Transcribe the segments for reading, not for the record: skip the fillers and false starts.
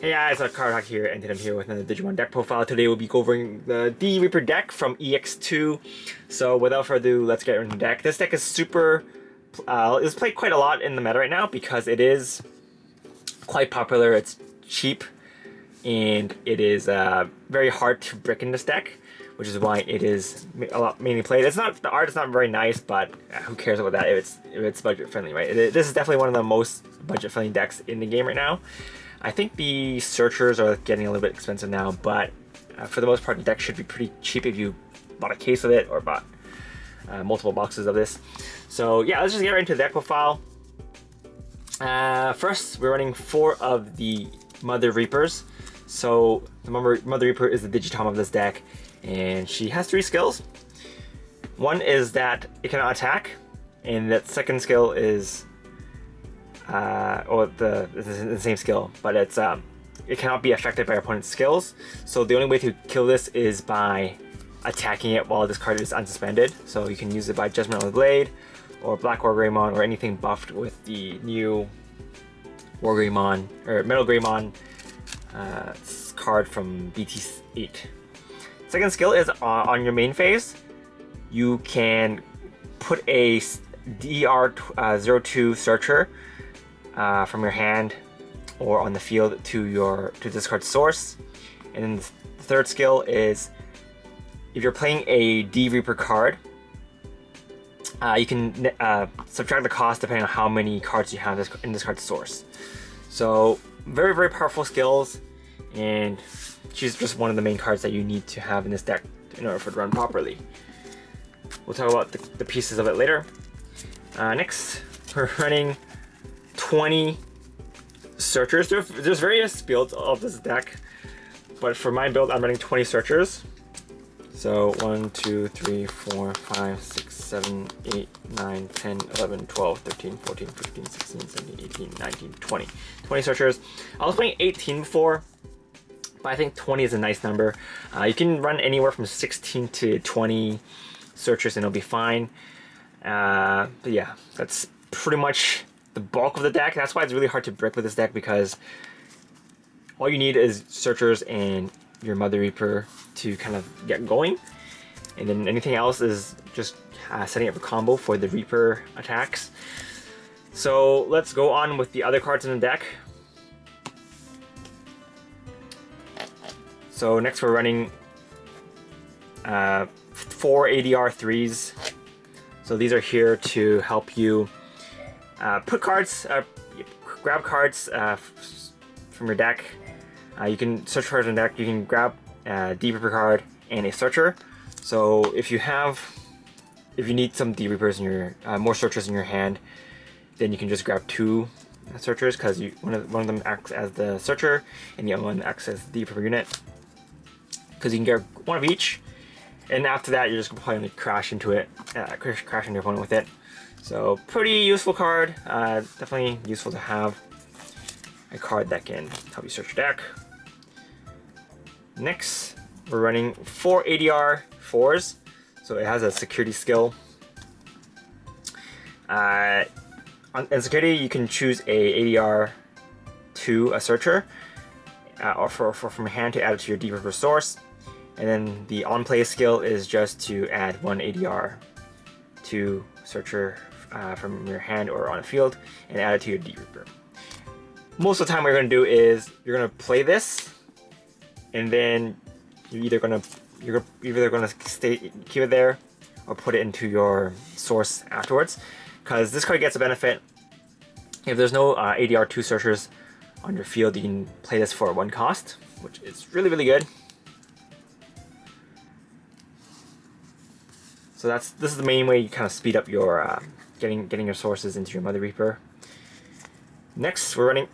Hey guys, Card Hack here, and today I'm here with another Digimon deck profile. Today we'll be covering the D Reaper deck from EX2. So without further ado, let's get into the deck. This deck is super, it's played quite a lot in the meta right now because it is quite popular, it's cheap, and it is very hard to brick in this deck, which is why it is a lot mainly played. It's not, the art is not very nice, but who cares about that if it's budget friendly, right? This is definitely one of the most budget friendly decks in the game right now. I think the searchers are getting a little bit expensive now, but for the most part, the deck should be pretty cheap if you bought a case of it or bought multiple boxes of this. So yeah, let's just get right into the deck profile. First, we're running 4 of the Mother Reapers. So the Mother Reaper is the Digitom of this deck, and she has 3 skills. One is that it cannot attack, and that second skill is the same skill, but it's it cannot be affected by opponent's skills. So the only way to kill this is by attacking it while this card is unsuspended. So you can use it by Judgment on the Blade, or Black War Greymon, or anything buffed with the new War Greymon or Metal Greymon card from BT8. Second skill is on your main phase. You can put a DR02 Searcher from your hand or on the field to discard source. And then the third skill is if you're playing a D Reaper card, you can subtract the cost depending on how many cards you have in this card's source. So very, very powerful skills, and she's just one of the main cards that you need to have in this deck in order for it to run properly. We'll talk about the pieces of it later. Next, we're running 20 searchers. There's various builds of this deck, but for my build, I'm running 20 searchers. So 1, 2, 3, 4, 5, 6, 7, 8, 9, 10, 11, 12, 13, 14, 15, 16, 17, 18, 19, 20. 20 searchers. I was playing 18 before, but I think 20 is a nice number. You can run anywhere from 16 to 20 searchers and it'll be fine. But yeah, that's pretty much the bulk of the deck. That's why it's really hard to brick with this deck, because all you need is searchers and your Mother Reaper to kind of get going, and then anything else is just setting up a combo for the Reaper attacks. So let's go on with the other cards in the deck. So next we're running 4 ADR 3s. So these are here to help you put cards, grab cards from your deck. You can search cards in the deck. You can grab a D Reaper card and a searcher. So if you need some D Reapers in your more searchers in your hand, then you can just grab 2 searchers, because one of them acts as the searcher and the other one acts as the D Reaper unit. Because you can get 1 of each, and after that you're just gonna probably crash into it, crash into your opponent with it. So pretty useful card. Definitely useful to have a card that can help you search your deck. Next, we're running 4 ADR 4s. So it has a security skill. In security, you can choose a ADR 2, a searcher, or from your hand to add it to your D Reaper source. And then the on-play skill is just to add 1 ADR 2 searcher from your hand or on a field and add it to your D Reaper. Most of the time what you're going to do is you're going to play this, and then you're either going to keep it there or put it into your source afterwards, because this card gets a benefit. If there's no ADR 2 searchers on your field, you can play this for 1 cost, which is really, really good. So this is the main way you kind of speed up your getting your sources into your Mother Reaper. Next, we're running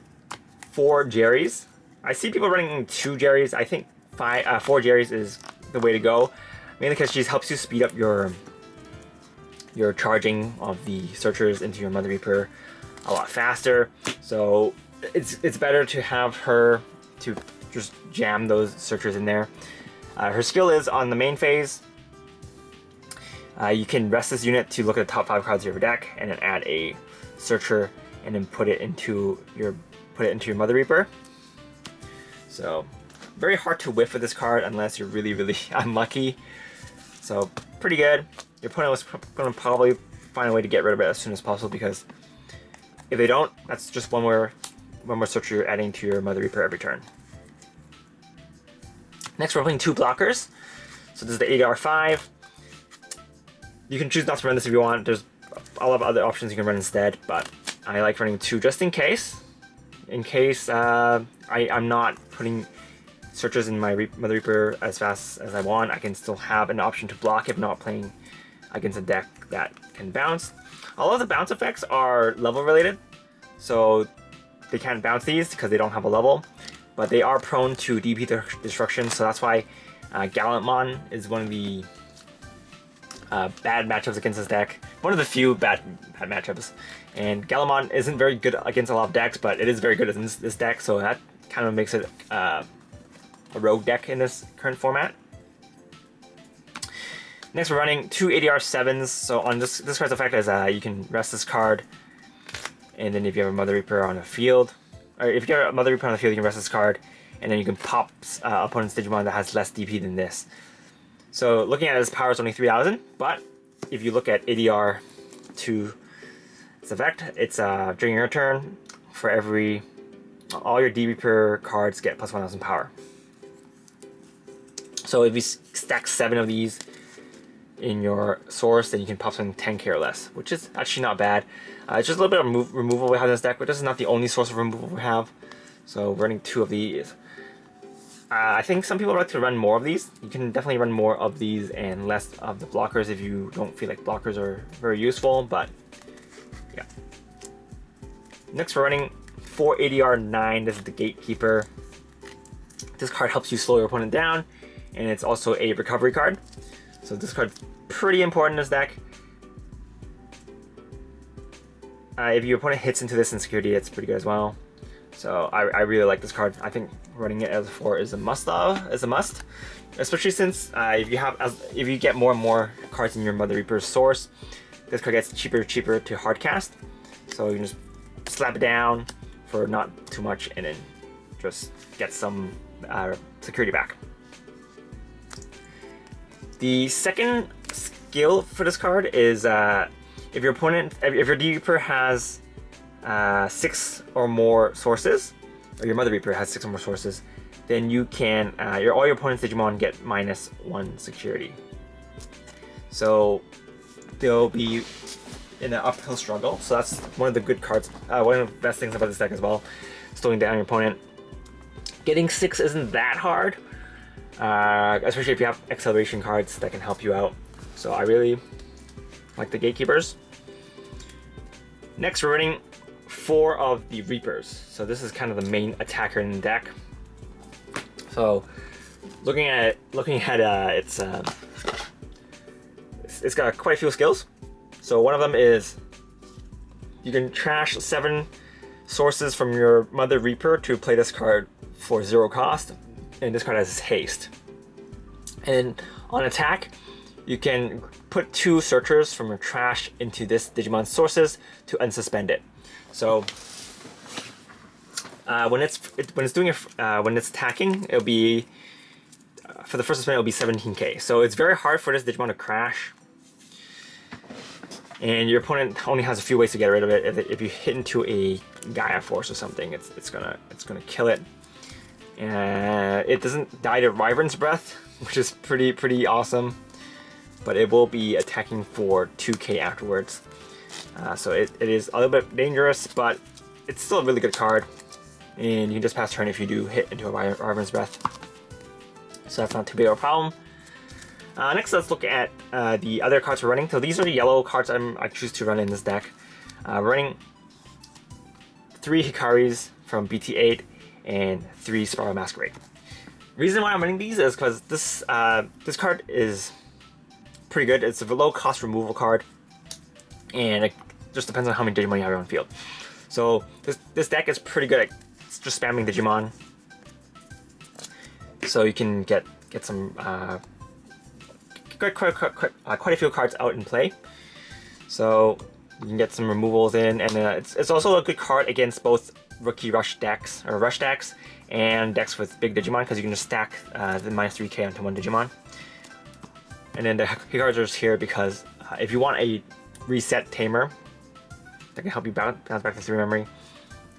4 Jerrys. I see people running 2 Jerrys. I think 4 Jerrys is the way to go, mainly because she helps you speed up your charging of the searchers into your Mother Reaper a lot faster. So it's better to have her to just jam those searchers in there. Her skill is on the main phase. You can rest this unit to look at the top 5 cards of your deck and then add a searcher and then put it into your Mother Reaper. So very hard to whiff with this card unless you're really, really unlucky. So pretty good. Your opponent was going to probably find a way to get rid of it as soon as possible, because if they don't, that's just one more searcher you're adding to your Mother Reaper every turn. Next, we're playing 2 blockers. So this is the ADR5. You can choose not to run this if you want. There's a lot of other options you can run instead, but I like running 2 just in case. In case I'm not putting searches in my Mother Reaper as fast as I want, I can still have an option to block if not playing against a deck that can bounce. All of the bounce effects are level related, so they can't bounce these because they don't have a level, but they are prone to DP destruction, so that's why Gatekeeper is one of the bad matchups against this deck. One of the few bad matchups. And Gatekeeper isn't very good against a lot of decks, but it is very good against this deck, so that kind of makes it a rogue deck in this current format. Next, we're running 2 ADR7s. So on this card's effect is you can rest this card, and then if you have a Mother Reaper on the field, or if you have a Mother Reaper on the field, you can rest this card, and then you can pop opponent's Digimon that has less DP than this. So looking at it, its power is only 3,000, but if you look at ADR2, its effect, it's during your turn, for all your D Reaper cards get plus 1,000 power. So if you stack 7 of these in your source, then you can pop something 10k or less, which is actually not bad. It's just a little bit of removal we have in this deck, but this is not the only source of removal we have. So we're running 2 of these. I think some people would like to run more of these. You can definitely run more of these and less of the blockers if you don't feel like blockers are very useful, but yeah. Next, we're running 4 ADR9. This is the Gatekeeper. This card helps you slow your opponent down, and it's also a recovery card. So this card's pretty important in this deck. If your opponent hits into this insecurity, it's pretty good as well. So I really like this card. I think running it as a 4 is a must. Especially since if you get more and more cards in your Mother Reaper's source, this card gets cheaper and cheaper to hardcast. So you can just slap it down for not too much, and then just get some security back. The second skill for this card is if your D Reaper has 6 or more sources, or your Mother Reaper has 6 or more sources, then you can all your opponent's Digimon get -1 security. So they'll be in an uphill struggle. So that's one of the good cards. One of the best things about this deck as well, slowing down your opponent. Getting 6 isn't that hard, especially if you have acceleration cards that can help you out. So I really like the Gatekeepers. Next, we're running 4 of the Reapers. So this is kind of the main attacker in the deck. So looking at it, it's got quite a few skills. So one of them is you can trash 7 sources from your Mother Reaper to play this card for 0 cost, and this card has haste. And on attack, you can put 2 searchers from your trash into this Digimon sources to unsuspend it. So when it's attacking, it'll be for the first suspend, it'll be 17k. So it's very hard for this Digimon to crash, and your opponent only has a few ways to get rid of it. If you hit into a Gaia Force or something, it's gonna kill it. It doesn't die to Wyvern's Breath, which is pretty awesome, but it will be attacking for 2k afterwards. So it is a little bit dangerous, but it's still a really good card, and you can just pass turn if you do hit into a Wyvern's Breath. So that's not too big of a problem. Next, let's look at the other cards we're running. So these are the yellow cards I choose to run in this deck. We're running 3 Hikaris from BT8 and 3 Spiral Masquerade. Reason why I'm running these is because this card is pretty good. It's a low cost removal card, and it just depends on how many Digimon you have on field. So this deck is pretty good at just spamming Digimon. So you can get some quite a few cards out in play. So you can get some removals in, and it's also a good card against both rookie rush decks or rush decks and decks with big Digimon because you can just stack the -3k onto one Digimon. And then the key cards are just here because if you want a reset tamer that can help you bounce back to 3 memory,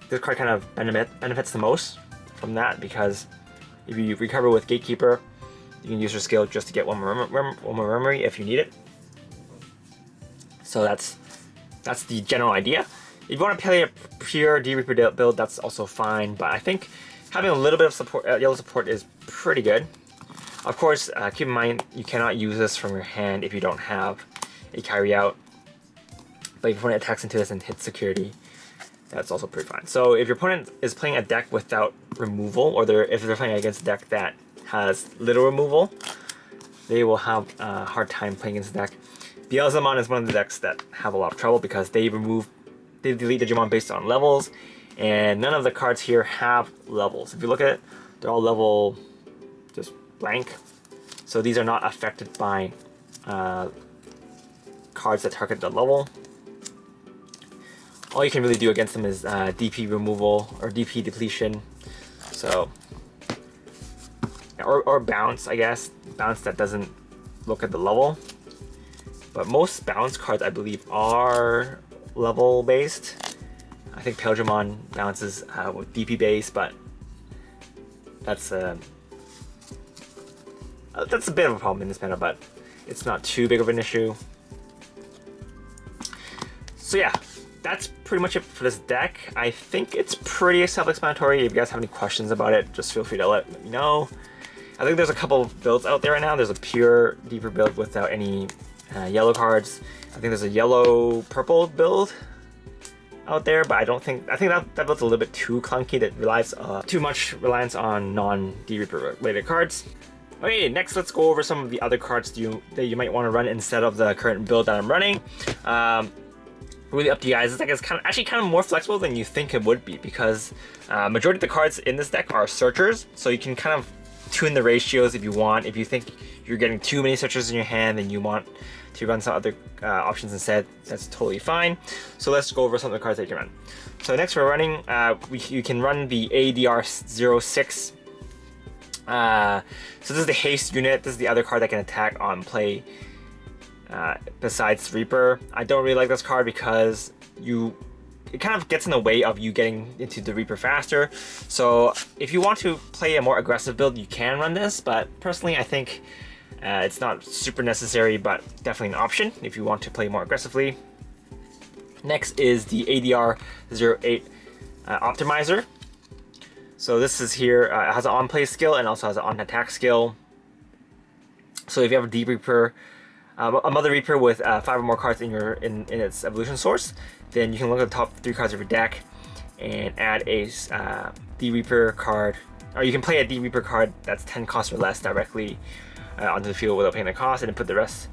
this card kind of benefits the most from that, because if you recover with Gatekeeper, you can use your skill just to get one more memory if you need it. So that's the general idea. If you want to play a pure D-Reaper build, that's also fine, but I think having a little bit of support, yellow support is pretty good. Of course, keep in mind you cannot use this from your hand if you don't have a carry out. But if your opponent attacks into this and hits security, that's also pretty fine. So if your opponent is playing a deck without removal, or if they're playing against a deck that has little removal, they will have a hard time playing against the deck. Digimon is one of the decks that have a lot of trouble because they delete Digimon based on levels, and none of the cards here have levels. If you look at it, they're all level just blank. So these are not affected by cards that target the level. All you can really do against them is DP removal or DP depletion. So, or bounce, I guess. Bounce that doesn't look at the level. But most bounce cards, I believe, are level based. I think Digimon bounces with DP base, but that's a bit of a problem in this meta, but it's not too big of an issue. So yeah, that's pretty much it for this deck. I think it's pretty self-explanatory. If you guys have any questions about it, just feel free to let me know. I think there's a couple of builds out there right now. There's a pure Deeper build without any yellow cards. I think there's a yellow-purple build out there, but I think that build's a little bit too clunky. That relies too much reliance on non-D-Reaper related cards. Okay, next let's go over some of the other cards that you might want to run instead of the current build that I'm running. Really up to you guys. This deck is actually kind of more flexible than you think it would be, because majority of the cards in this deck are searchers, so you can kind of tune the ratios if you want. If you think you're getting too many searchers in your hand and you want to run some other options instead, that's totally fine. So let's go over some of the cards that you can run. So next we're running, you can run the ADR06. So this is the haste unit. This is the other card that can attack on play besides Reaper. I don't really like this card because it kind of gets in the way of you getting into the Reaper faster. So if you want to play a more aggressive build, you can run this, but personally I think it's not super necessary, but definitely an option if you want to play more aggressively. Next is the ADR08 Optimizer. So this is here, it has an on-play skill and also has an on-attack skill. So if you have a Deep Reaper, a Mother Reaper with 5 or more cards in its evolution source, then you can look at the top 3 cards of your deck and add a D Reaper card, or you can play a D Reaper card that's 10 cost or less directly onto the field without paying the cost, and then put the rest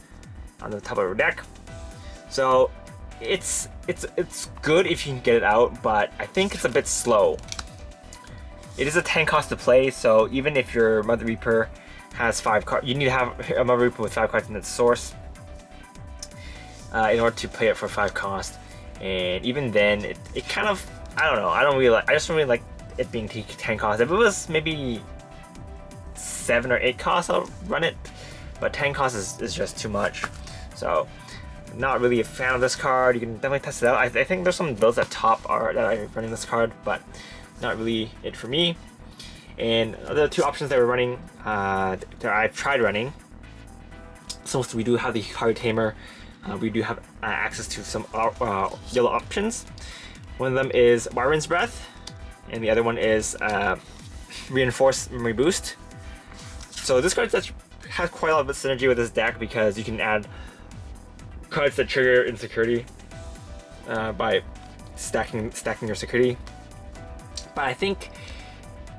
on the top of your deck. So it's good if you can get it out, but I think it's a bit slow. It is a 10 cost to play, so even if your Mother Reaper has 5 cards, you need to have a Mother Reaper with 5 cards in its source in order to play it for 5 cost. And even then, it kind of, I don't know, I just don't really like it being 10 cost. If it was maybe 7 or 8 costs, I'll run it, but 10 costs is just too much. So not really a fan of this card. You can definitely test it out. I think there's some builds that are running this card, but not really it for me. And the 2 options that we're running, that I've tried running, so we do have the card tamer. We do have access to some yellow options. One of them is Wyvern's Breath, and the other one is Reinforced Memory Boost. So this card has quite a lot of synergy with this deck because you can add cards that trigger insecurity by stacking your security. But I think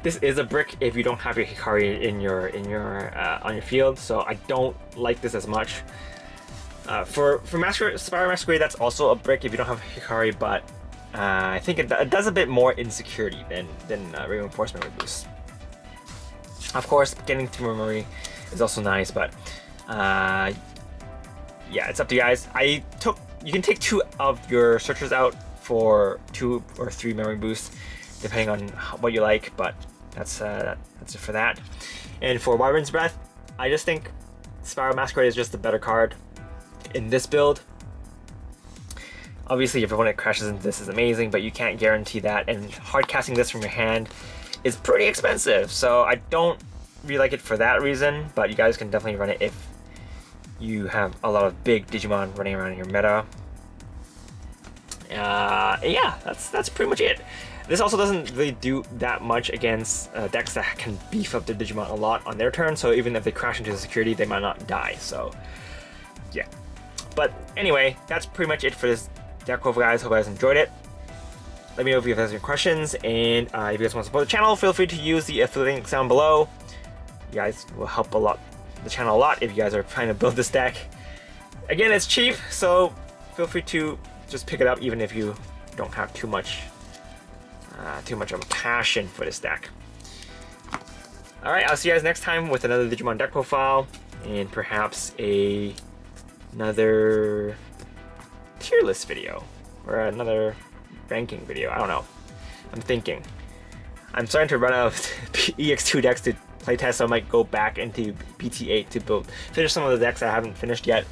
this is a brick if you don't have your Hikari in your on your field, so I don't like this as much. For Spiral Masquerade, that's also a brick if you don't have Hikari, but I think it does a bit more insecurity than Reinforcement Boost. Of course, getting to memory is also nice, but yeah, it's up to you guys. You can take 2 of your searchers out for 2 or 3 memory boosts. depending on what you like, but that's it for that. And for Wyvern's Breath, I just think Spiral Masquerade is just the better card in this build. Obviously, if your opponent crashes into this is amazing, but you can't guarantee that, and hard casting this from your hand is pretty expensive, so I don't really like it for that reason, but you guys can definitely run it if you have a lot of big Digimon running around in your meta. Yeah, that's pretty much it. This also doesn't really do that much against decks that can beef up their Digimon a lot on their turn, so even if they crash into the security, they might not die, so yeah. But anyway, that's pretty much it for this deck, guys. Hope you guys enjoyed it. Let me know if you have any questions, and if you guys want to support the channel, feel free to use the affiliate links down below. You guys will help the channel a lot if you guys are trying to build this deck. Again, it's cheap, so feel free to just pick it up even if you don't have too much of a passion for this deck. Alright, I'll see you guys next time with another Digimon deck profile, and perhaps another tier list video, or another ranking video. I don't know. I'm thinking. I'm starting to run out of EX2 decks to playtest, so I might go back into BT8 to finish some of the decks I haven't finished yet.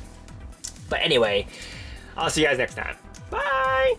But anyway, I'll see you guys next time. Bye!